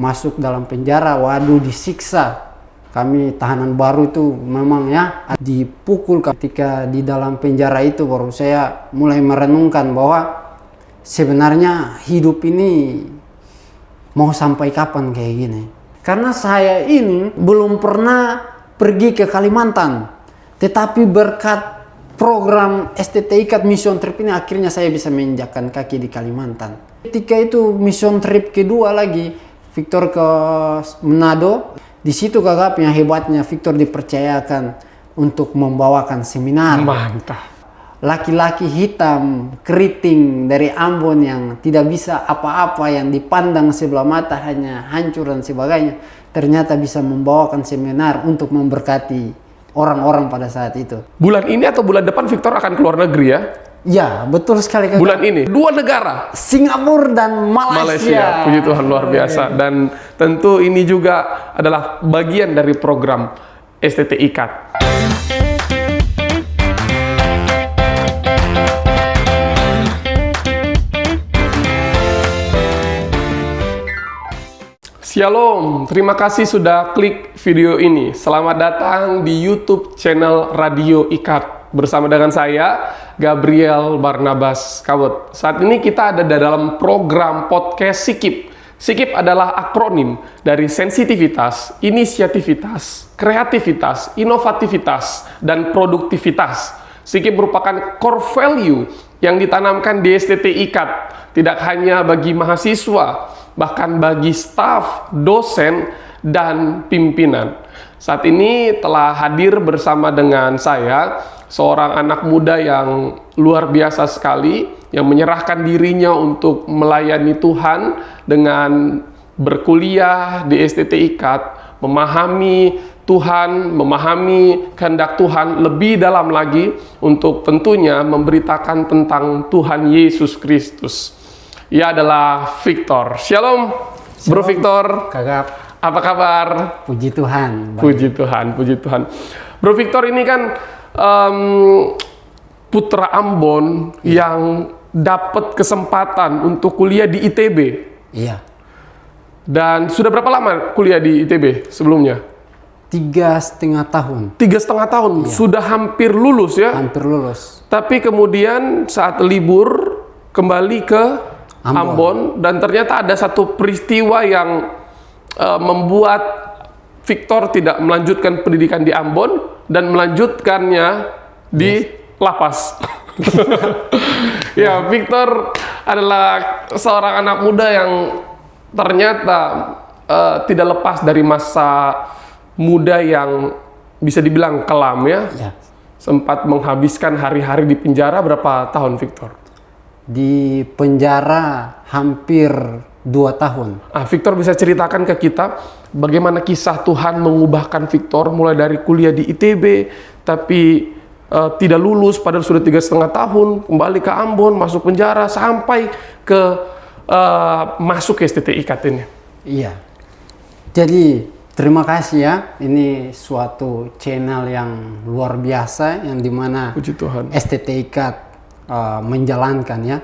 masuk dalam penjara, waduh disiksa. Kami tahanan baru itu memang ya dipukul. Ketika di dalam penjara itu baru saya mulai merenungkan bahwa sebenarnya hidup ini mau sampai kapan kayak gini. Karena saya ini belum pernah pergi ke Kalimantan, tetapi berkat program STT Ikat Mission Trip ini akhirnya saya bisa menginjakkan kaki di Kalimantan. Ketika itu mission trip kedua lagi, Victor ke Manado. Di situ kakak yang hebatnya Victor dipercayakan untuk membawakan seminar. Mantap. Laki-laki hitam keriting dari Ambon yang tidak bisa apa-apa, yang dipandang sebelah mata hanya hancur dan sebagainya, ternyata bisa membawakan seminar untuk memberkati orang-orang pada saat itu. Bulan ini atau bulan depan Victor akan keluar negeri ya? Ya, betul sekali kakak. Bulan ini, 2 negara. Singapura dan Malaysia. Puji Tuhan, luar biasa. Dan tentu ini juga adalah bagian dari program STT Ikat. Shalom, terima kasih sudah klik video ini. Selamat datang di YouTube channel Radio Ikat. Bersama dengan saya, Gabriel Barnabas Kawut. Saat ini kita ada dalam program podcast Sikip. Sikip adalah akronim dari sensitivitas, inisiativitas, kreativitas, inovativitas, dan produktivitas. Sikip merupakan core value yang ditanamkan di STT Ikat. Tidak hanya bagi mahasiswa, bahkan bagi staf, dosen, dan pimpinan. Saat ini telah hadir bersama dengan saya seorang anak muda yang luar biasa sekali, yang menyerahkan dirinya untuk melayani Tuhan dengan berkuliah di STT Ikat, memahami Tuhan, memahami kehendak Tuhan lebih dalam lagi untuk tentunya memberitakan tentang Tuhan Yesus Kristus. Ia adalah Victor. Shalom, Bro Victor. Kakak, apa kabar? puji Tuhan. Puji Tuhan, puji Tuhan. Bro Victor ini kan putra Ambon yang dapat kesempatan untuk kuliah di ITB. Iya. Dan sudah berapa lama kuliah di ITB sebelumnya? 3,5 tahun. 3,5 tahun, Iya. Sudah hampir lulus ya? Hampir lulus. Tapi kemudian saat libur kembali ke Ambon, dan ternyata ada satu peristiwa yang membuat Victor tidak melanjutkan pendidikan di Ambon dan melanjutkannya di lapas. Ya, Victor adalah seorang anak muda yang ternyata tidak lepas dari masa muda yang bisa dibilang kelam ya. Ya. Sempat menghabiskan hari-hari di penjara. Berapa tahun Victor? Di penjara hampir 2 tahun. Victor bisa ceritakan ke kita bagaimana kisah Tuhan mengubahkan Victor mulai dari kuliah di ITB tapi tidak lulus padahal sudah 3,5 tahun, kembali ke Ambon, masuk penjara sampai ke masuk ke STT Ikat ini. Iya. Jadi terima kasih ya. Ini suatu channel yang luar biasa yang dimana Puji Tuhan. STT Ikat menjalankan ya.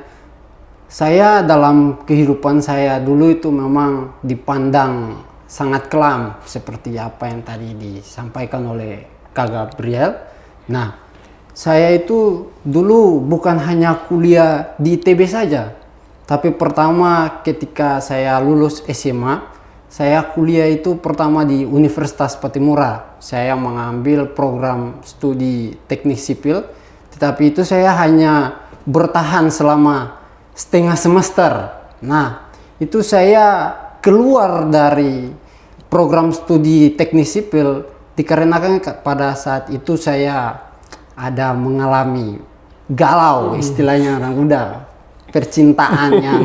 Saya dalam kehidupan saya dulu itu memang dipandang sangat kelam seperti apa yang tadi disampaikan oleh Kak Gabriel. Nah, saya itu dulu bukan hanya kuliah di ITB saja, tapi pertama ketika saya lulus SMA, saya kuliah itu pertama di Universitas Patimura. Saya mengambil program studi teknik sipil, tetapi itu saya hanya bertahan selama setengah semester. Nah, itu saya keluar dari program studi teknik sipil dikarenakan pada saat itu saya ada mengalami galau, istilahnya orang muda, percintaan yang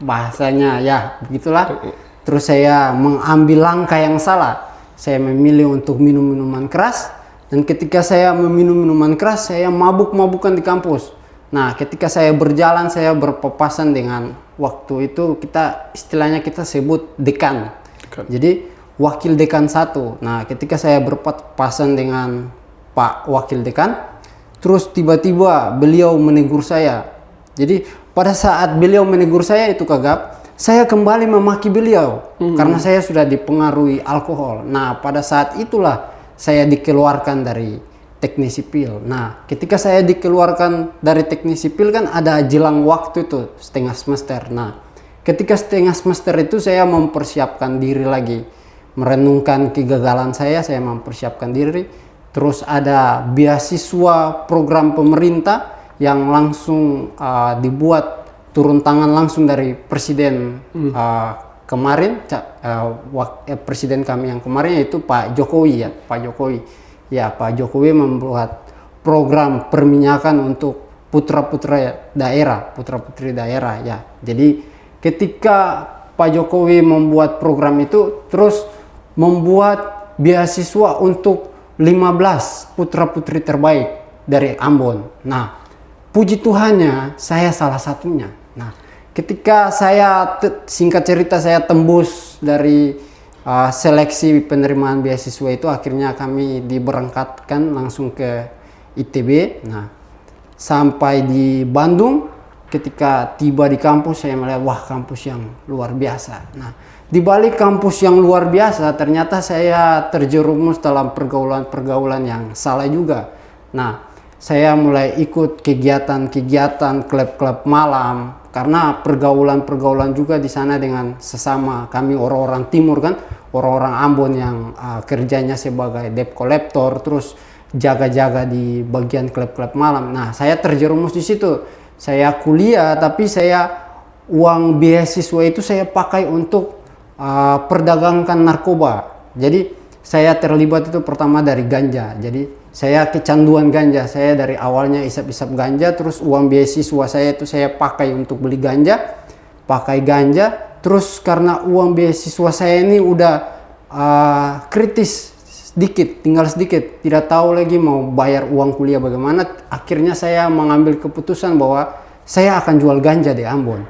bahasanya ya begitulah. Terus saya mengambil langkah yang salah. Saya memilih untuk minum minuman keras, dan ketika saya meminum minuman keras, saya mabuk-mabukan di kampus. Nah, ketika saya berjalan, saya berpapasan dengan waktu itu istilahnya kita sebut dekan. Jadi wakil dekan 1. Nah, ketika saya berpapasan dengan Pak Wakil Dekan, terus tiba-tiba beliau menegur saya. Jadi pada saat beliau menegur saya itu Kak Gab, saya kembali memaki beliau karena saya sudah dipengaruhi alkohol. Nah, pada saat itulah saya dikeluarkan dari teknik sipil. Nah, ketika saya dikeluarkan dari teknik sipil kan ada jelang waktu itu setengah semester. Nah, ketika setengah semester itu saya mempersiapkan diri lagi, merenungkan kegagalan saya mempersiapkan diri. Terus ada beasiswa program pemerintah yang langsung dibuat turun tangan langsung dari presiden kemarin, presiden kami yang kemarin yaitu Pak Jokowi ya, Pak Jokowi. Ya, Pak Jokowi membuat program perminyakan untuk putra-putri daerah ya. Jadi ketika Pak Jokowi membuat program itu, terus membuat beasiswa untuk 15 putra-putri terbaik dari Ambon. Nah, puji Tuhannya saya salah satunya. Nah, ketika saya singkat cerita saya tembus dari seleksi penerimaan beasiswa itu, akhirnya kami diberangkatkan langsung ke ITB. Nah, sampai di Bandung, ketika tiba di kampus saya melihat wah kampus yang luar biasa. Nah, di balik kampus yang luar biasa ternyata saya terjerumus dalam pergaulan yang salah juga. Nah, saya mulai ikut kegiatan klub-klub malam karena pergaulan juga di sana dengan sesama kami orang-orang timur kan, orang-orang Ambon yang kerjanya sebagai debt collector, terus jaga-jaga di bagian klub-klub malam. Nah, saya terjerumus di situ. Saya kuliah tapi uang beasiswa itu saya pakai untuk perdagangkan narkoba. Jadi saya terlibat itu pertama dari ganja. Jadi saya kecanduan ganja. Saya dari awalnya isap-isap ganja, terus uang beasiswa saya itu saya pakai untuk beli ganja, terus karena uang beasiswa saya ini udah kritis tinggal sedikit, tidak tahu lagi mau bayar uang kuliah bagaimana, akhirnya saya mengambil keputusan bahwa saya akan jual ganja di Ambon.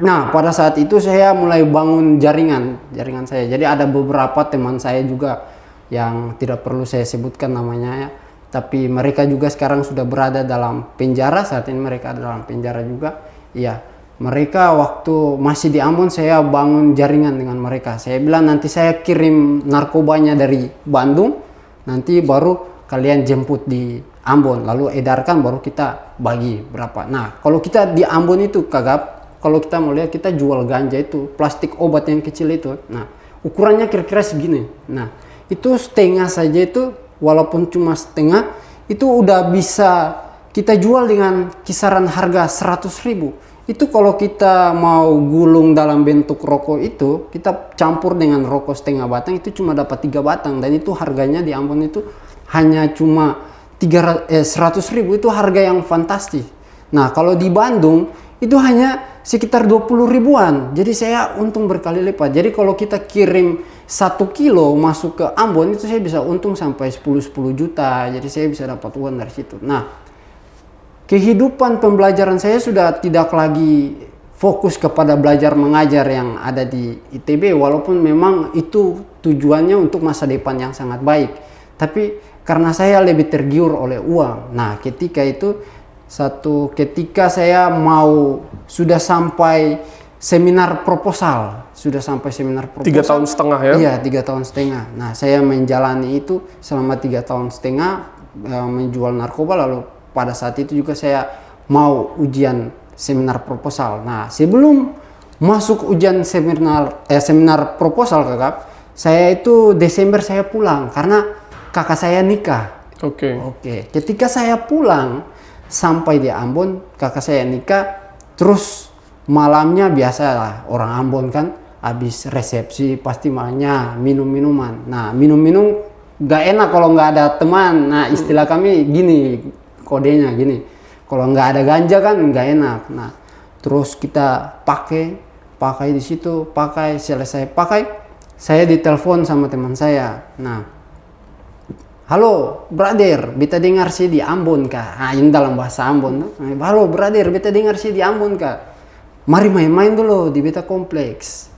Nah, pada saat itu saya mulai bangun jaringan saya. Jadi ada beberapa teman saya juga yang tidak perlu saya sebutkan namanya ya, tapi mereka juga sekarang sudah berada dalam penjara. Saat ini mereka ada dalam penjara juga. Iya, mereka waktu masih di Ambon saya bangun jaringan dengan mereka. Saya bilang nanti saya kirim narkobanya dari Bandung, nanti baru kalian jemput di Ambon, lalu edarkan baru kita bagi berapa. Nah, kalau kita di Ambon itu Kagap, kalau kita mau lihat kita jual ganja itu plastik obat yang kecil itu. Nah, ukurannya kira-kira segini. Nah, itu setengah saja itu, walaupun cuma setengah, itu udah bisa kita jual dengan kisaran harga 100.000. Itu kalau kita mau gulung dalam bentuk rokok itu, kita campur dengan rokok setengah batang, itu cuma dapat 3 batang. Dan itu harganya di Ambon itu hanya cuma 100.000, itu harga yang fantastis. Nah, kalau di Bandung itu hanya sekitar 20 ribuan. Jadi saya untung berkali lipat. Jadi kalau kita kirim 1 kilo masuk ke Ambon itu saya bisa untung sampai 10 juta. Jadi saya bisa dapat uang dari situ. Nah, kehidupan pembelajaran saya sudah tidak lagi fokus kepada belajar mengajar yang ada di ITB, walaupun memang itu tujuannya untuk masa depan yang sangat baik. Tapi karena saya lebih tergiur oleh uang. Nah, ketika saya sudah sampai seminar proposal. 3,5 tahun ya? Iya, 3,5 tahun. Nah, saya menjalani itu selama 3,5 tahun menjual narkoba, lalu pada saat itu juga saya mau ujian seminar proposal. Nah, sebelum masuk ujian seminar proposal Kakak, saya itu Desember saya pulang karena kakak saya nikah. Oke. Ketika saya pulang sampai di Ambon, kakak saya nikah, terus malamnya biasalah orang Ambon kan habis resepsi pasti malamnya minum-minuman. Nah, minum-minum gak enak kalau nggak ada teman. Nah, istilah kami gini, kodenya gini, kalau nggak ada ganja kan nggak enak. Nah, terus kita pakai di situ, selesai pakai, saya ditelepon sama teman saya. Nah, halo brother, beta dengar sih di Ambon kah? Nah, ini dalam bahasa Ambon. Halo brother, beta dengar sih di Ambon kah? Mari main-main dulu di beta kompleks.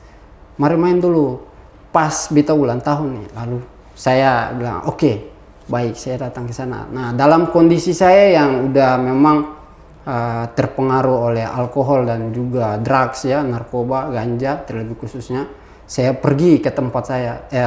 Mari main dulu. Pas beta ulang tahun nih. Lalu saya bilang, oke, baik, saya datang ke sana. Nah, dalam kondisi saya yang udah memang terpengaruh oleh alkohol dan juga drugs ya, narkoba, ganja terlebih khususnya. Saya pergi ke tempat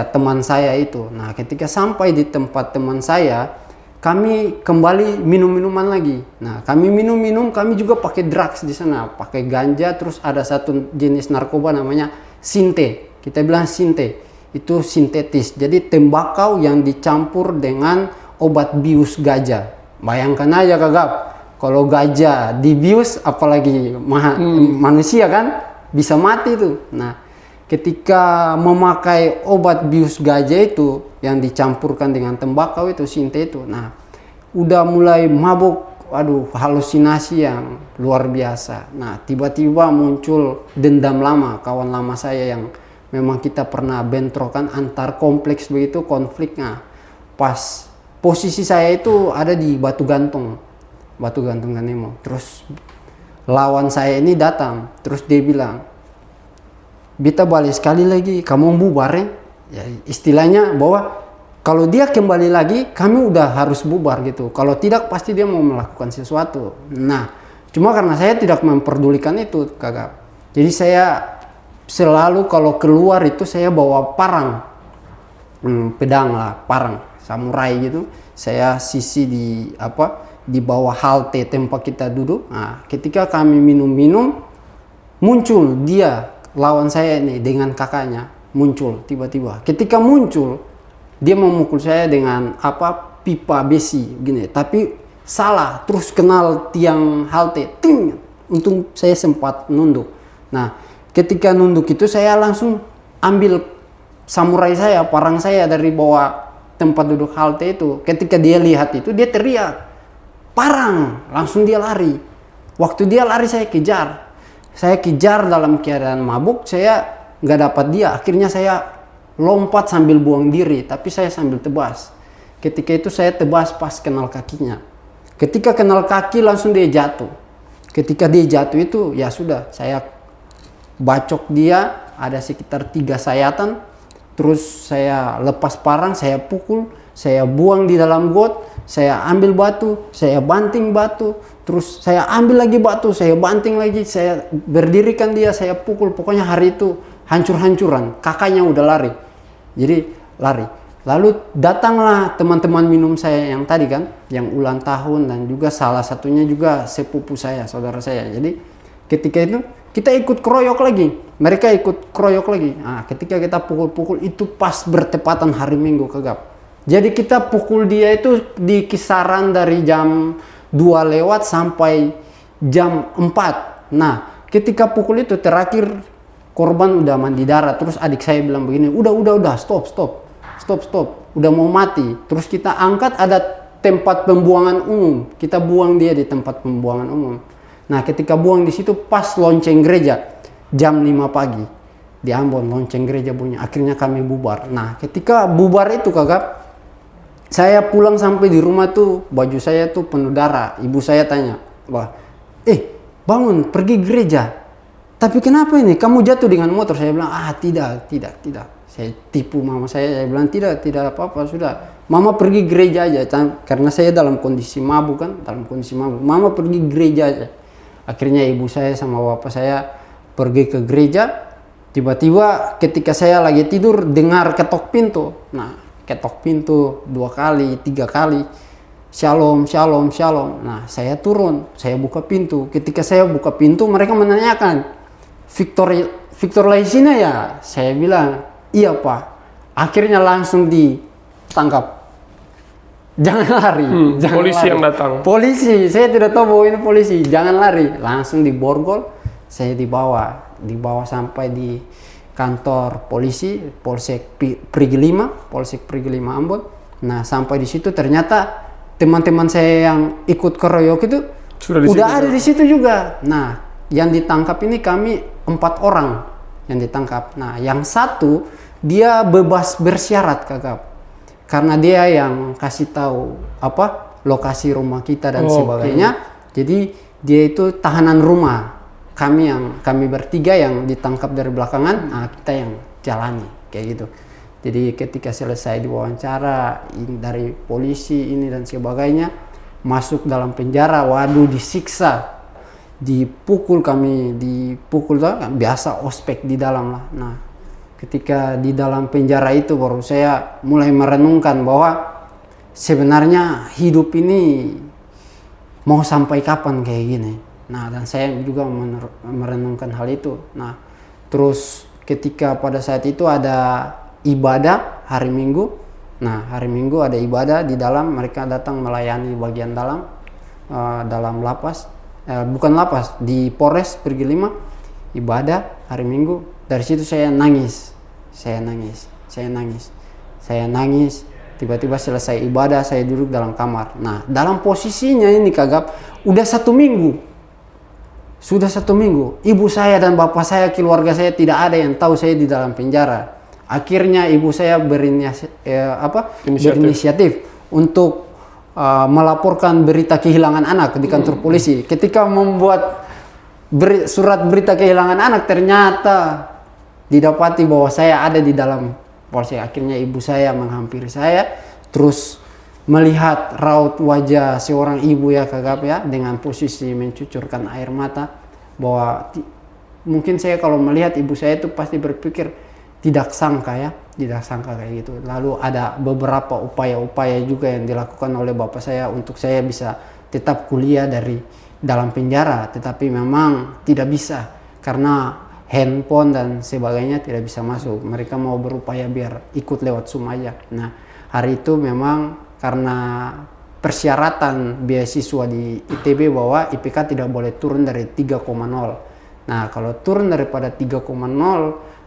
teman saya itu. Nah, ketika sampai di tempat teman saya, kami kembali minum-minuman lagi. Nah, kami minum-minum, kami juga pakai drugs di sana, pakai ganja, terus ada satu jenis narkoba namanya sinte. Kita bilang sinte, itu sintetis. Jadi tembakau yang dicampur dengan obat bius gajah. Bayangkan aja Kagap, kalau gajah dibius apalagi manusia kan bisa mati tuh. Nah, ketika memakai obat bius gajah itu yang dicampurkan dengan tembakau itu sinte itu, nah udah mulai mabuk, aduh halusinasi yang luar biasa. Nah tiba-tiba muncul dendam lama, kawan lama saya yang memang kita pernah bentrokan antar kompleks begitu konfliknya. Pas posisi saya itu ada di Batu Gantung Ganemo. Terus lawan saya ini datang, terus dia bilang, "Beta balik sekali lagi, kamu bubar ya?" Ya, istilahnya bahwa kalau dia kembali lagi, kami udah harus bubar gitu. Kalau tidak, pasti dia mau melakukan sesuatu. Nah, cuma karena saya tidak memperdulikan itu, Kakak. Jadi saya selalu kalau keluar itu saya bawa parang, pedang lah, parang, samurai gitu. Saya sisi di bawah halte tempat kita duduk. Nah, ketika kami minum-minum, muncul dia. Lawan saya ini dengan kakaknya muncul tiba-tiba. Ketika muncul, dia memukul saya dengan pipa besi gini. Tapi salah, terus kenal tiang halte. Ting! Untung saya sempat nunduk. Nah, ketika nunduk itu saya langsung ambil samurai saya, parang saya dari bawah tempat duduk halte itu. Ketika dia lihat itu, dia teriak, "Parang!" Langsung dia lari. Waktu dia lari saya kejar. Saya kejar dalam keadaan mabuk, saya nggak dapat dia. Akhirnya saya lompat sambil buang diri, tapi saya sambil tebas. Ketika itu saya tebas pas kenal kakinya. Ketika kenal kaki langsung dia jatuh. Ketika dia jatuh itu ya sudah, saya bacok dia, ada sekitar 3 sayatan. Terus saya lepas parang, saya pukul, saya buang di dalam got, saya ambil batu, saya banting batu, terus saya ambil lagi batu, saya banting lagi, saya berdirikan dia, saya pukul. Pokoknya hari itu hancur-hancuran. Kakaknya udah lari. Jadi lari. Lalu datanglah teman-teman minum saya yang tadi kan, yang ulang tahun, dan juga salah satunya juga sepupu saya, saudara saya. Jadi ketika itu kita ikut keroyok lagi. Mereka ikut keroyok lagi. Nah, ketika kita pukul-pukul itu pas bertepatan hari Minggu, Kagap. Jadi kita pukul dia itu di kisaran dari jam 2 lewat sampai jam 4. Nah, ketika pukul itu terakhir korban udah mandi darah. Terus adik saya bilang begini, udah, stop. Udah mau mati. Terus kita angkat, ada tempat pembuangan umum. Kita buang dia di tempat pembuangan umum. Nah, ketika buang di situ pas lonceng gereja jam 5 pagi. Di Ambon lonceng gereja bunyi. Akhirnya kami bubar. Nah, ketika bubar itu, Kakak, saya pulang sampai di rumah tuh baju saya tuh penuh darah. Ibu saya tanya, bangun pergi gereja. Tapi kenapa ini? Kamu jatuh dengan motor? Saya bilang, tidak. Saya tipu mama saya bilang tidak apa-apa, sudah. Mama pergi gereja aja. Karena saya dalam kondisi mabuk kan, Mama pergi gereja aja. Akhirnya ibu saya sama bapak saya pergi ke gereja. Tiba-tiba ketika saya lagi tidur dengar ketok pintu. Nah, ketok pintu 2 kali, 3 kali. Shalom. Nah, saya turun, saya buka pintu. Ketika saya buka pintu, mereka menanyakan, Victor Laisina ya? Saya bilang, iya Pak. Akhirnya langsung ditangkap. Jangan lari. Polisi lari. yang datang. Polisi, saya tidak tahu bahwa ini polisi. Jangan lari. Langsung diborgol, saya dibawa sampai di kantor polisi Polsek Perigi 5 Ambon. Nah, sampai di situ ternyata teman-teman saya yang ikut keroyok itu udah ada di situ juga. Nah, yang ditangkap ini kami 4 orang yang ditangkap. Nah, yang satu dia bebas bersyarat, Kakak. Karena dia yang kasih tahu lokasi rumah kita dan sebagainya. Jadi dia itu tahanan rumah. Kami bertiga yang ditangkap dari belakangan, nah kita yang jalani kayak gitu. Jadi ketika selesai diwawancara dari polisi ini dan sebagainya, masuk dalam penjara, waduh disiksa, dipukul, kami dipukul tuh biasa ospek di dalam lah. Nah ketika di dalam penjara itu baru saya mulai merenungkan bahwa sebenarnya hidup ini mau sampai kapan kayak gini. Nah dan saya juga merenungkan hal itu. Nah terus ketika pada saat itu ada ibadah hari Minggu. Nah hari Minggu ada ibadah di dalam, mereka datang melayani bagian dalam, dalam lapas, bukan lapas, di Polres Perigi Lima, ibadah hari Minggu. Dari situ saya nangis. Tiba-tiba selesai ibadah saya duduk dalam kamar. Nah dalam posisinya ini Kagap sudah satu minggu, ibu saya dan bapak saya, keluarga saya tidak ada yang tahu saya di dalam penjara. Akhirnya ibu saya berinisiatif untuk melaporkan berita kehilangan anak di kantor polisi. Ketika membuat surat berita kehilangan anak, ternyata didapati bahwa saya ada di dalam polisi. Akhirnya ibu saya menghampiri saya, terus melihat raut wajah seorang ibu ya Kagap ya, dengan posisi mencucurkan air mata, bahwa mungkin saya kalau melihat ibu saya itu pasti berpikir tidak sangka kayak gitu. Lalu ada beberapa upaya-upaya juga yang dilakukan oleh bapak saya untuk saya bisa tetap kuliah dari dalam penjara, tetapi memang tidak bisa karena handphone dan sebagainya tidak bisa masuk. Mereka mau berupaya biar ikut lewat Zoom aja. Nah hari itu memang karena persyaratan beasiswa di ITB bahwa IPK tidak boleh turun dari 3,0. Nah kalau turun daripada 3,0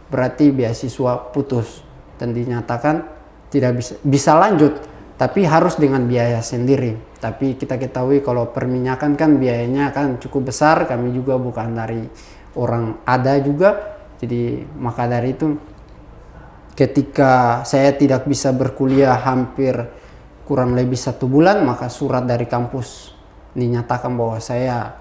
berarti beasiswa putus dan dinyatakan tidak bisa lanjut, tapi harus dengan biaya sendiri. Tapi kita ketahui kalau perminyakan kan biayanya kan cukup besar, kami juga bukan dari orang ada juga, jadi maka dari itu ketika saya tidak bisa berkuliah hampir kurang lebih 1 bulan, maka surat dari kampus dinyatakan bahwa saya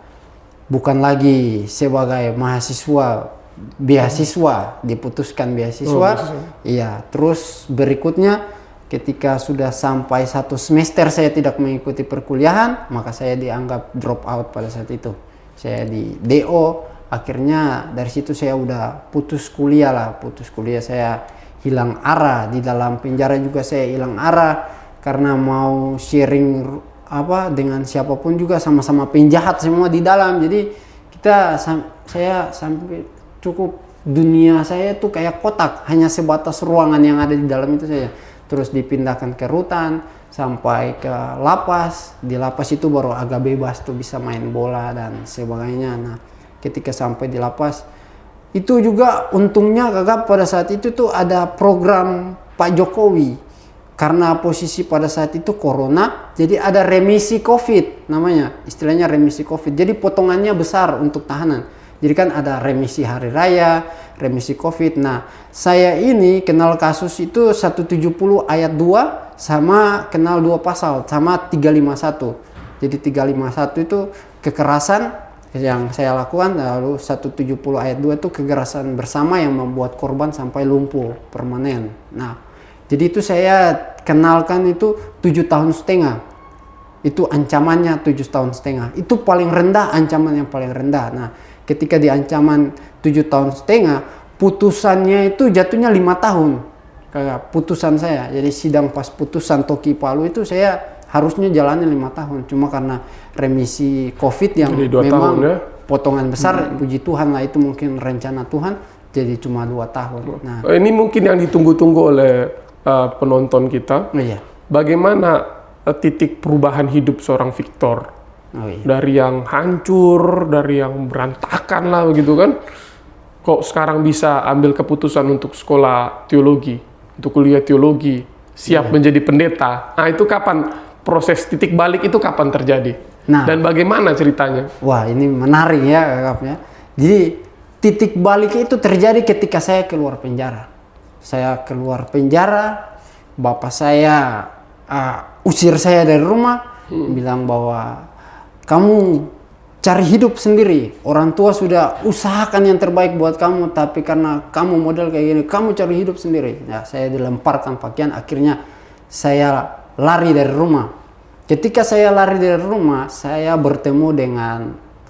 bukan lagi sebagai mahasiswa beasiswa, diputuskan beasiswa. Iya, terus berikutnya ketika sudah sampai 1 semester saya tidak mengikuti perkuliahan, maka saya dianggap drop out pada saat itu. Saya di DO, akhirnya dari situ saya udah putus kuliah saya hilang arah. Di dalam penjara juga saya hilang arah karena mau sharing dengan siapapun juga, sama-sama penjahat semua di dalam. Jadi saya sampai cukup dunia saya tuh kayak kotak, hanya sebatas ruangan yang ada di dalam itu saja. Terus dipindahkan ke rutan sampai ke lapas. Di lapas itu baru agak bebas tuh, bisa main bola dan sebagainya. Nah ketika sampai di lapas itu juga untungnya Kagak pada saat itu tuh ada program Pak Jokowi. Karena posisi pada saat itu corona, jadi ada remisi COVID namanya, istilahnya remisi COVID. Jadi potongannya besar untuk tahanan. Jadi kan ada remisi hari raya, remisi COVID. Nah, saya ini kenal kasus itu 170 ayat 2 sama kenal 2 pasal sama 351. Jadi 351 itu kekerasan yang saya lakukan, lalu 170 ayat 2 itu kekerasan bersama yang membuat korban sampai lumpuh permanen. Nah, jadi itu saya kenalkan itu 7,5 tahun. Itu ancamannya 7,5 tahun. Itu paling rendah, ancaman yang paling rendah. Nah, ketika di ancaman 7,5 tahun, putusannya itu jatuhnya 5 tahun. Kayak putusan saya. Jadi sidang pas putusan Toki Palu itu saya harusnya jalannya 5 tahun. Cuma karena remisi COVID yang memang tahun, ya? Potongan besar, puji Tuhan lah, itu mungkin rencana Tuhan, jadi cuma 2 tahun. Nah, ini mungkin yang ditunggu-tunggu oleh penonton kita. Iya. Bagaimana titik perubahan hidup seorang Victor? Iya. Dari yang hancur, dari yang berantakan lah begitu kan, kok sekarang bisa ambil keputusan untuk sekolah teologi, untuk kuliah teologi, siap menjadi pendeta. Nah itu kapan proses titik balik itu kapan terjadi? Nah, dan bagaimana ceritanya? Wah ini menarik ya Kakaknya. Jadi titik balik itu terjadi ketika saya keluar penjara. Saya keluar penjara, bapak saya usir saya dari rumah, bilang bahwa kamu cari hidup sendiri. Orang tua sudah usahakan yang terbaik buat kamu, tapi karena kamu model kayak gini, kamu cari hidup sendiri. Ya, saya dilemparkan pakaian, akhirnya saya lari dari rumah. ketika saya lari dari rumah, saya bertemu dengan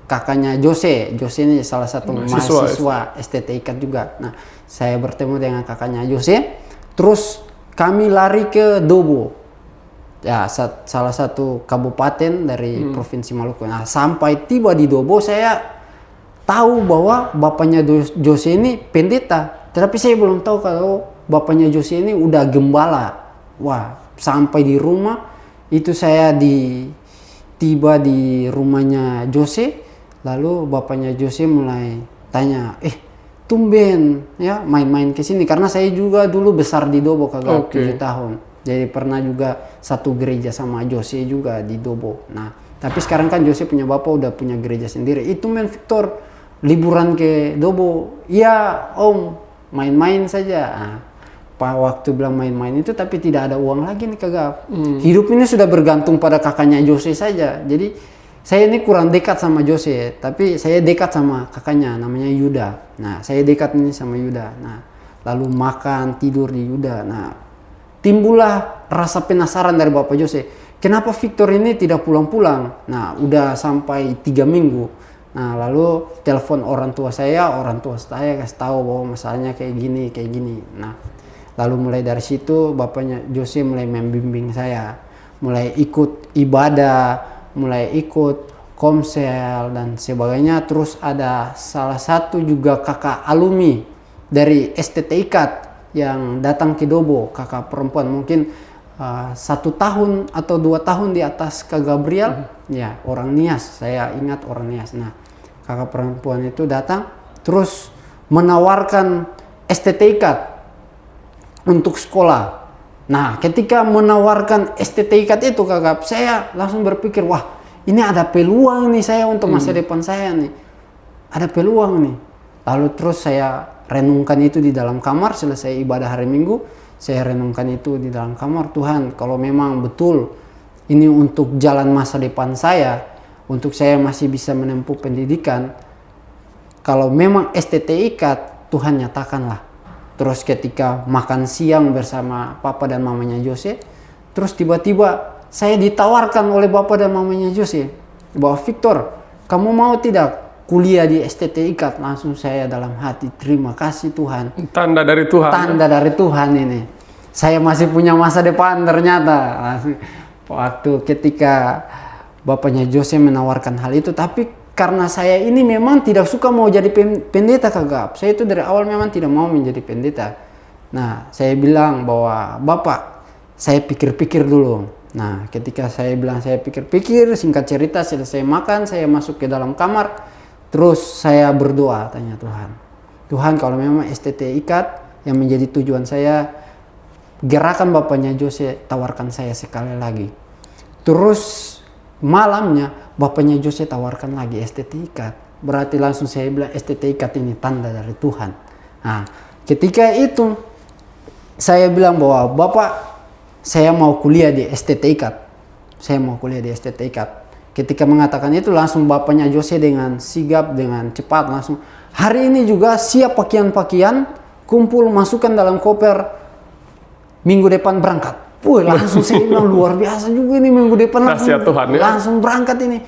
kakaknya Jose. Jose ini salah satu mahasiswa STT IKAT juga. Nah, saya bertemu dengan kakaknya Jose. Terus kami lari ke Dobo. Ya, salah satu kabupaten dari Provinsi Maluku. Nah, sampai tiba di Dobo, saya tahu bahwa bapaknya Jose ini pendeta. Tetapi saya belum tahu kalau bapaknya Jose ini udah gembala. Wah, sampai di rumah itu saya tiba di rumahnya Jose. Lalu bapaknya Jose mulai tanya, tumben ya main-main ke sini, karena saya juga dulu besar di Dobo kagak 7 tahun. Jadi pernah juga satu gereja sama Jose juga di Dobo. Nah, tapi sekarang kan Jose punya bapak udah punya gereja sendiri. Itu men Victor liburan ke Dobo. Iya, Om, main-main saja. Nah, Pak waktu bilang main-main itu tapi tidak ada uang lagi nih kagak. Hidup ini sudah bergantung pada kakaknya Jose saja. Jadi saya ini kurang dekat sama Jose, tapi saya dekat sama kakaknya namanya Yuda. Nah, saya dekat ini sama Yuda. Nah, lalu makan, tidur di Yuda. Nah, timbullah rasa penasaran dari Bapak Jose. Kenapa Victor ini tidak pulang-pulang? Nah, udah sampai 3 minggu. Nah, lalu telepon orang tua saya kasih tahu bahwa masalahnya kayak gini. Nah, lalu mulai dari situ bapaknya Jose mulai membimbing saya, mulai ikut ibadah, mulai ikut komsel dan sebagainya. Terus ada salah satu juga kakak alumni dari STT IKAT yang datang ke Dobo, kakak perempuan mungkin 1 tahun atau 2 tahun di atas Kak Gabriel, ya orang Nias, saya ingat orang Nias. Nah, kakak perempuan itu datang terus menawarkan STT IKAT untuk sekolah. Nah, ketika menawarkan STT IKAT itu kakak, saya langsung berpikir, wah ini ada peluang nih saya untuk masa depan saya nih. Ada peluang nih. Lalu terus saya renungkan itu di dalam kamar, selesai ibadah hari Minggu, saya renungkan itu di dalam kamar. Tuhan, kalau memang betul ini untuk jalan masa depan saya, untuk saya masih bisa menempuh pendidikan, kalau memang STT IKAT, Tuhan nyatakanlah. Terus ketika makan siang bersama papa dan mamanya Jose, terus tiba-tiba saya ditawarkan oleh bapak dan mamanya Jose bahwa Victor, kamu mau tidak kuliah di STT IKAT? Langsung saya dalam hati, terima kasih Tuhan. Tanda dari Tuhan. Tanda dari Tuhan ini. Saya masih punya masa depan ternyata. Langsung, waktu ketika bapaknya Jose menawarkan hal itu, tapi karena saya ini memang tidak suka mau jadi pendeta kagak. Saya itu dari awal memang tidak mau menjadi pendeta. Nah, saya bilang bahwa Bapak, saya pikir-pikir dulu. Nah, ketika saya bilang saya pikir-pikir, singkat cerita selesai makan, saya masuk ke dalam kamar. Terus saya berdoa, tanya Tuhan. Tuhan, kalau memang STT IKAT yang menjadi tujuan saya, gerakan bapaknya Jose, tawarkan saya sekali lagi. Terus malamnya bapaknya Jose tawarkan lagi STT IKAT. Berarti langsung saya bilang STT IKAT ini tanda dari Tuhan. Nah, ketika itu saya bilang bahwa Bapak, saya mau kuliah di STT IKAT. Saya mau kuliah di STT IKAT. Ketika mengatakan itu langsung bapaknya Jose dengan sigap, dengan cepat langsung, hari ini juga siap pakaian-pakaian, kumpul, masukkan dalam koper, minggu depan berangkat. Wih, langsung saya bilang luar biasa juga ini, minggu depan langsung berangkat ini.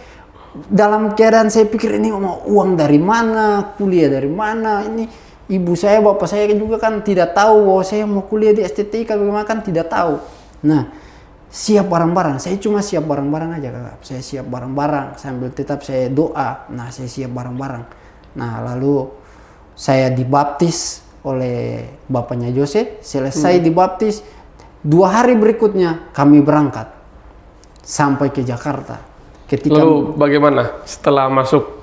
Dalam keadaan saya pikir ini mau uang dari mana, kuliah dari mana. Ini ibu saya, bapak saya juga kan tidak tahu bahwa saya mau kuliah di STT IKAT, bagaimana kan tidak tahu. Nah, siap barang-barang. Saya cuma siap barang-barang aja kakak. Saya siap barang-barang sambil tetap saya doa. Nah, saya siap barang-barang. Nah, lalu saya dibaptis oleh bapaknya Jose. Selesai dibaptis, 2 hari berikutnya kami berangkat sampai ke Jakarta. Lalu bagaimana setelah masuk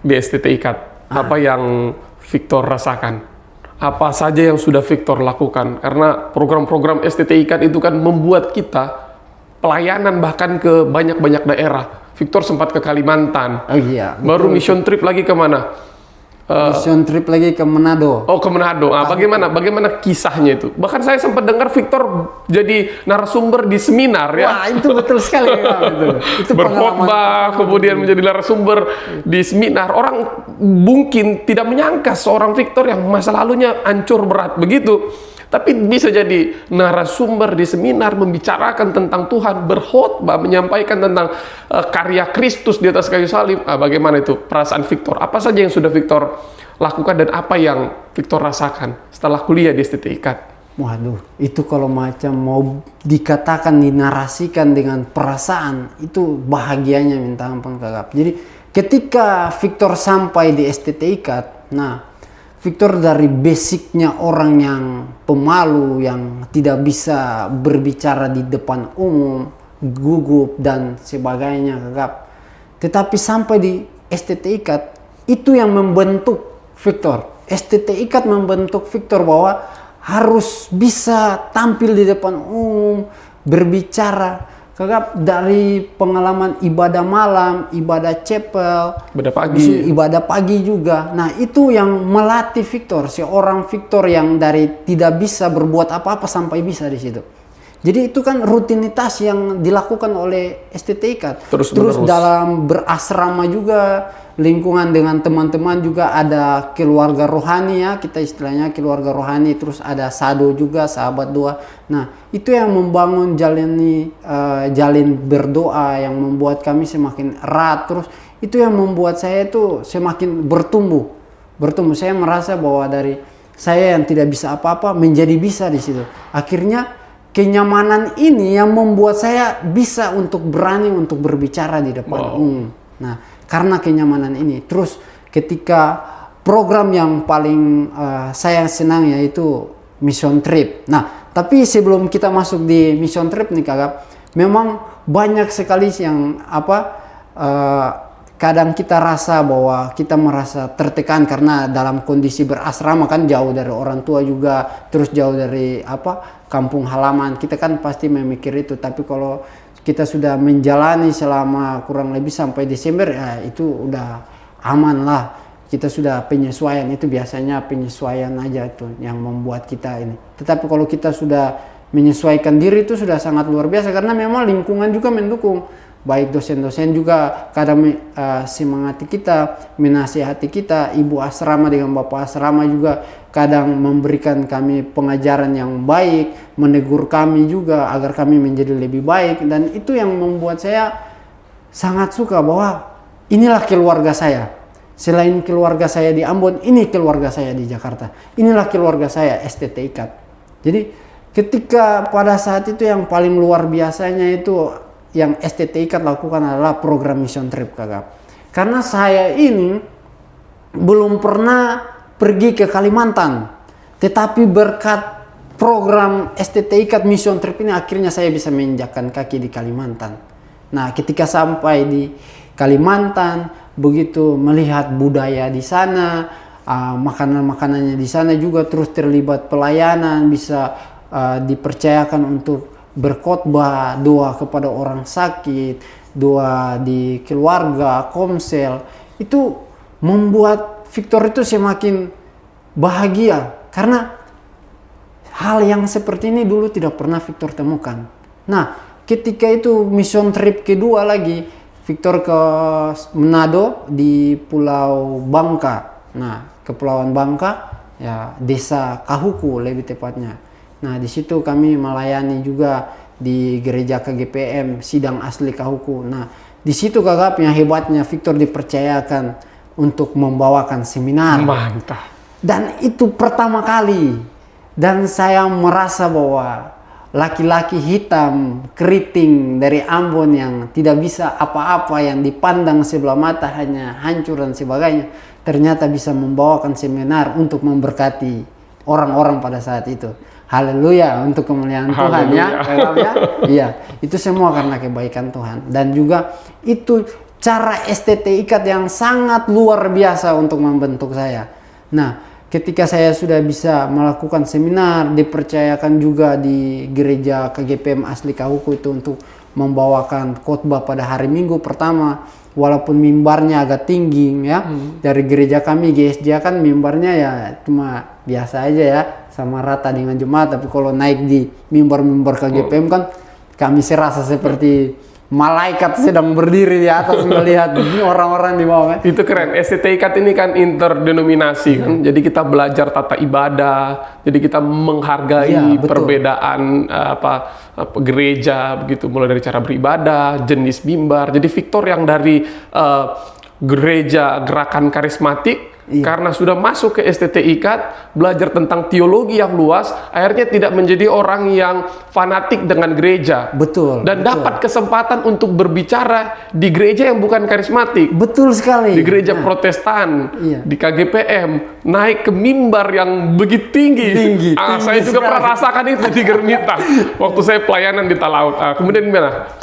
di STT IKAT? Apa yang Victor rasakan? Apa saja yang sudah Victor lakukan? Karena program-program STT IKAT itu kan membuat kita pelayanan bahkan ke banyak-banyak daerah. Victor sempat ke Kalimantan. Oh iya. Baru mission trip lagi kemana? Mission trip lagi ke Manado. Oh, ke Manado. Bagaimana kisahnya itu? Bahkan saya sempat dengar Victor jadi narasumber di seminar ya. Wah, itu betul sekali ya, itu berkhotbah, kemudian menjadi narasumber di seminar. Orang mungkin tidak menyangka seorang Victor yang masa lalunya hancur berat begitu, tapi bisa jadi narasumber di seminar, membicarakan tentang Tuhan, berkhotbah, menyampaikan tentang karya Kristus di atas kayu salib. Bagaimana itu perasaan Victor? Apa saja yang sudah Victor lakukan dan apa yang Victor rasakan setelah kuliah di STT IKAT? Waduh, itu kalau macam mau dikatakan, dinarasikan dengan perasaan, itu bahagianya minta ampun Kak. Jadi ketika Victor sampai di STT IKAT, nah Victor dari basicnya orang yang pemalu, yang tidak bisa berbicara di depan umum, gugup dan sebagainya Kak. Tetapi sampai di STT IKAT, itu yang membentuk Victor. STT IKAT membentuk Victor bahwa harus bisa tampil di depan umum, berbicara. Kakak, dari pengalaman ibadah malam, ibadah chapel, ibadah pagi juga. Nah, itu yang melatih Victor, seorang Victor yang dari tidak bisa berbuat apa-apa sampai bisa di situ. Jadi itu kan rutinitas yang dilakukan oleh STT IKAT. Terus dalam berasrama juga, lingkungan dengan teman-teman juga, ada keluarga rohani ya, kita istilahnya keluarga rohani, terus ada sado juga, sahabat doa. Nah, itu yang membangun jalin berdoa yang membuat kami semakin erat. Terus itu yang membuat saya itu semakin bertumbuh. Saya merasa bahwa dari saya yang tidak bisa apa-apa menjadi bisa di situ. Akhirnya kenyamanan ini yang membuat saya bisa untuk berani untuk berbicara di depan umum. Nah, karena kenyamanan ini. Terus ketika program yang paling saya senang yaitu mission trip. Nah, tapi sebelum kita masuk di mission trip nih Kakak, memang banyak sekali yang kadang kita rasa bahwa kita merasa tertekan karena dalam kondisi berasrama kan, jauh dari orang tua juga, terus jauh dari kampung halaman. Kita kan pasti memikir itu. Tapi kalau kita sudah menjalani selama kurang lebih sampai Desember, ya itu udah aman lah. Kita sudah penyesuaian, itu biasanya penyesuaian aja itu yang membuat kita ini. Tetapi kalau kita sudah menyesuaikan diri itu sudah sangat luar biasa, karena memang lingkungan juga mendukung. Baik dosen-dosen juga kadang semangati kita, menasihati kita. Ibu asrama dengan bapak asrama juga kadang memberikan kami pengajaran yang baik, menegur kami juga agar kami menjadi lebih baik. Dan itu yang membuat saya sangat suka bahwa inilah keluarga saya. Selain keluarga saya di Ambon, ini keluarga saya di Jakarta. Inilah keluarga saya STT IKAT. Jadi ketika pada saat itu yang paling luar biasanya itu yang STT IKAT lakukan adalah program mission trip Kakak. Karena saya ini belum pernah pergi ke Kalimantan, tetapi berkat program STT IKAT mission trip ini akhirnya saya bisa menginjakkan kaki di Kalimantan. Nah, ketika sampai di Kalimantan, begitu melihat budaya di sana, makanan-makanannya di sana juga, terus terlibat pelayanan, bisa dipercayakan untuk berkhotbah, doa kepada orang sakit, doa di keluarga, komsel. Itu membuat Victor itu semakin bahagia, karena hal yang seperti ini dulu tidak pernah Victor temukan. Nah, ketika itu mission trip kedua lagi, Victor ke Manado di Pulau Bangka. Nah, Kepulauan Bangka, ya desa Kahuku lebih tepatnya. Nah, di situ kami melayani juga di gereja KGPM Sidang Asli Kahuku. Nah, di situ Kakak yang hebatnya Victor dipercayakan untuk membawakan seminar. Mantap. Dan itu pertama kali. Dan saya merasa bahwa laki-laki hitam keriting dari Ambon yang tidak bisa apa-apa, yang dipandang sebelah mata hanya hancur dan sebagainya, ternyata bisa membawakan seminar untuk memberkati orang-orang pada saat itu. Haleluya, untuk kemuliaan Tuhan ya. Iya, itu semua karena kebaikan Tuhan. Dan juga itu cara STT IKAT yang sangat luar biasa untuk membentuk saya. Nah, ketika saya sudah bisa melakukan seminar, dipercayakan juga di gereja KGPM Asli Kahuku itu untuk membawakan khotbah pada hari Minggu pertama. Walaupun mimbarnya agak tinggi ya, dari gereja kami GSJ kan mimbarnya ya cuma biasa aja ya, sama rata dengan jemaat. Tapi kalau naik di mimbar-mimbar KGPM kan kami serasa seperti malaikat sedang berdiri di atas melihat orang-orang di bawah. Itu keren. STT IKAT ini kan interdenominasi kan. Jadi kita belajar tata ibadah. Jadi kita menghargai Iya, betul. perbedaan gereja begitu, mulai dari cara beribadah, jenis mimbar. Jadi Victor yang dari gereja gerakan karismatik, karena sudah masuk ke STT IKAT, belajar tentang teologi yang luas, akhirnya tidak menjadi orang yang fanatik dengan gereja. Betul. Dan betul. dapat kesempatan untuk berbicara di gereja yang bukan karismatik. Betul sekali. Di gereja Protestan, Iya. di KGPM, naik ke mimbar yang begitu tinggi. Tinggi Saya juga sekali. pernah rasakan itu di Germita, waktu saya pelayanan di Talaut. Kemudian gimana?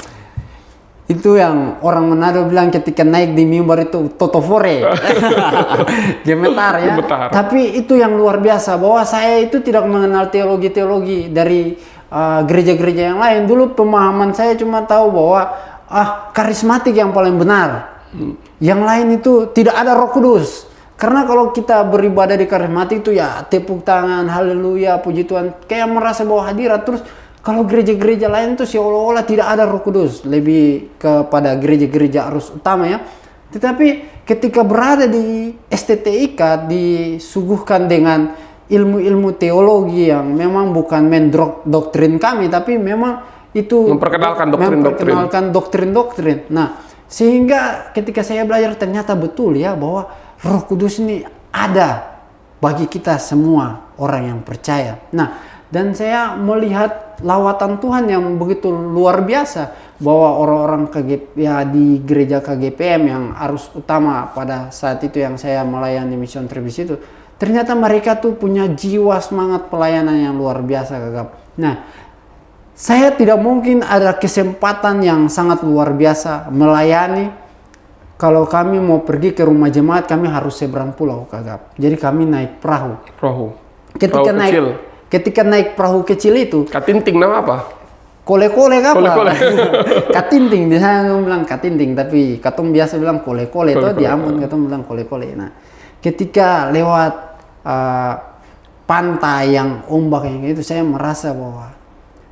Itu yang orang Manado bilang ketika naik di mimbar itu totofore. Gemetar ya. Gemetar. Tapi itu yang luar biasa bahwa saya itu tidak mengenal teologi-teologi dari gereja-gereja yang lain. Dulu pemahaman saya cuma tahu bahwa karismatik yang paling benar. Yang lain itu tidak ada Roh Kudus. Karena kalau kita beribadah di karismatik itu ya tepuk tangan, haleluya, puji Tuhan, kayak merasa bahwa hadirat. Terus kalau gereja-gereja lain tuh seolah-olah tidak ada Roh Kudus, lebih kepada gereja-gereja arus utama ya. Tetapi ketika berada di STT IKAT disuguhkan dengan ilmu-ilmu teologi yang memang bukan doktrin kami, tapi memang itu memperkenalkan doktrin-doktrin. Nah, sehingga ketika saya belajar ternyata betul ya bahwa Roh Kudus ini ada bagi kita semua orang yang percaya. Nah, dan saya melihat lawatan Tuhan yang begitu luar biasa bahwa orang-orang di gereja KGPM yang arus utama pada saat itu yang saya melayani Mission Tribis itu, ternyata mereka tuh punya jiwa semangat pelayanan yang luar biasa, Kakak. Nah, saya tidak mungkin ada kesempatan yang sangat luar biasa melayani kalau kami mau pergi ke rumah jemaat, kami harus seberang pulau, Kakak. Jadi kami naik perahu. Ketika naik perahu kecil itu, Katinting nama apa? Kole-kole apa? Kole-kole. Katinting, di sana bilang katinting, tapi katong biasa bilang kole-kole. Itu di Ambon katong bilang kole-kole. Nah, ketika lewat pantai yang ombak yang itu, saya merasa bahwa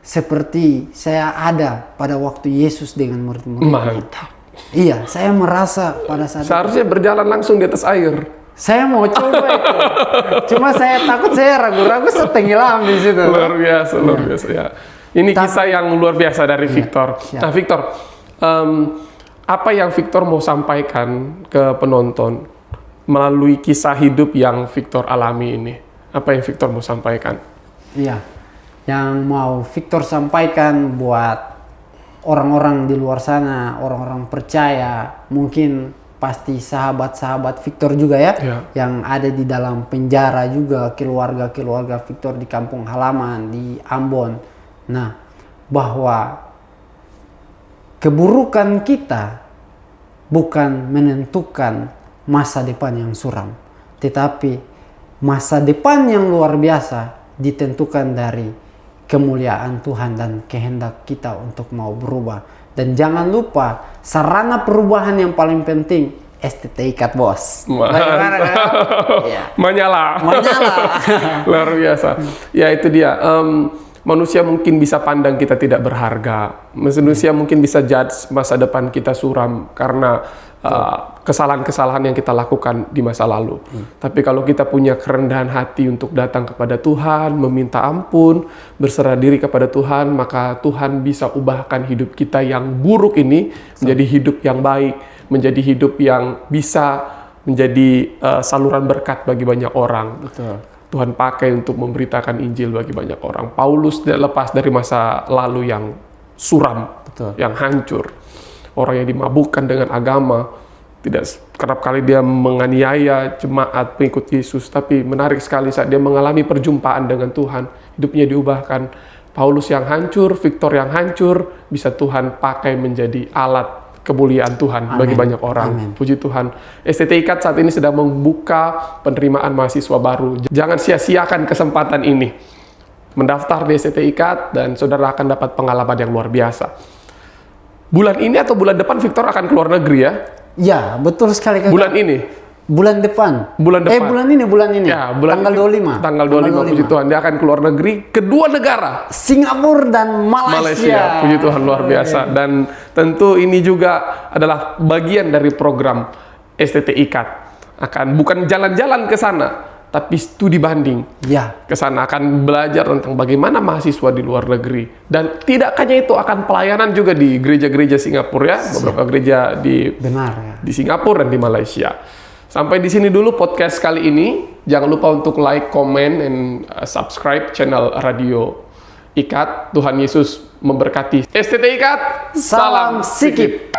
seperti saya ada pada waktu Yesus dengan murid-murid. Mantap. Iya, saya merasa pada saat Seharusnya berjalan langsung di atas air. saya mau coba itu. Cuma saya takut, saya ragu-ragu setenggelam di situ. Luar biasa ya. Ini kisah yang luar biasa dari Victor. Nah, Victor, apa yang Victor mau sampaikan ke penonton melalui kisah hidup yang Victor alami ini? Apa yang Victor mau sampaikan? Iya, yang mau Victor sampaikan buat orang-orang di luar sana, orang-orang percaya, mungkin pasti sahabat-sahabat Victor juga ya, yang ada di dalam penjara juga, keluarga-keluarga Victor di kampung halaman di Ambon. Nah, bahwa keburukan kita bukan menentukan masa depan yang suram, tetapi masa depan yang luar biasa ditentukan dari kemuliaan Tuhan dan kehendak kita untuk mau berubah. Dan jangan lupa, sarana perubahan yang paling penting, STT IKAT, bos. Bagaimana, kan? Ya. Menyala. Luar biasa. Ya, itu dia. Manusia mungkin bisa pandang kita tidak berharga. Manusia mungkin bisa judge masa depan kita suram karena kesalahan-kesalahan yang kita lakukan di masa lalu. Tapi kalau kita punya kerendahan hati untuk datang kepada Tuhan, meminta ampun, berserah diri kepada Tuhan, maka Tuhan bisa ubahkan hidup kita yang buruk ini menjadi hidup yang baik, menjadi hidup yang bisa menjadi saluran berkat bagi banyak orang. Betul. Tuhan pakai untuk memberitakan Injil bagi banyak orang. Paulus tidak lepas dari masa lalu yang suram, yang hancur. Orang yang dimabukkan dengan agama, tidak kerap kali dia menganiaya jemaat pengikut Yesus, tapi menarik sekali saat dia mengalami perjumpaan dengan Tuhan, hidupnya diubahkan. Paulus yang hancur, Victor yang hancur, bisa Tuhan pakai menjadi alat kemuliaan Tuhan bagi banyak orang. Amin. Puji Tuhan. STT IKAT saat ini sedang membuka penerimaan mahasiswa baru. Jangan sia-siakan kesempatan ini. Mendaftar di STT IKAT dan saudara akan dapat pengalaman yang luar biasa. Bulan ini atau bulan depan Victor akan keluar negeri ya? Ya, betul sekali, Kakak. Bulan ini? bulan depan. Bulan depan. Bulan ini. Ya, bulan tanggal ini, 25. Tanggal 25, puji Tuhan. Dia akan keluar negeri ke 2 negara. Singapura dan Malaysia. Puji Tuhan, luar biasa. Dan tentu ini juga adalah bagian dari program STT IKAT. Bukan jalan-jalan ke sana, tapi studi banding. Ya. Ke sana akan belajar tentang bagaimana mahasiswa di luar negeri. Dan tidak hanya itu, akan pelayanan juga di gereja-gereja Singapura ya, beberapa gereja di Benar ya. di Singapura dan di Malaysia. Sampai di sini dulu podcast kali ini. Jangan lupa untuk like, comment, and subscribe channel Radio IKAT. Tuhan Yesus memberkati. STT IKAT, Salam Sikip.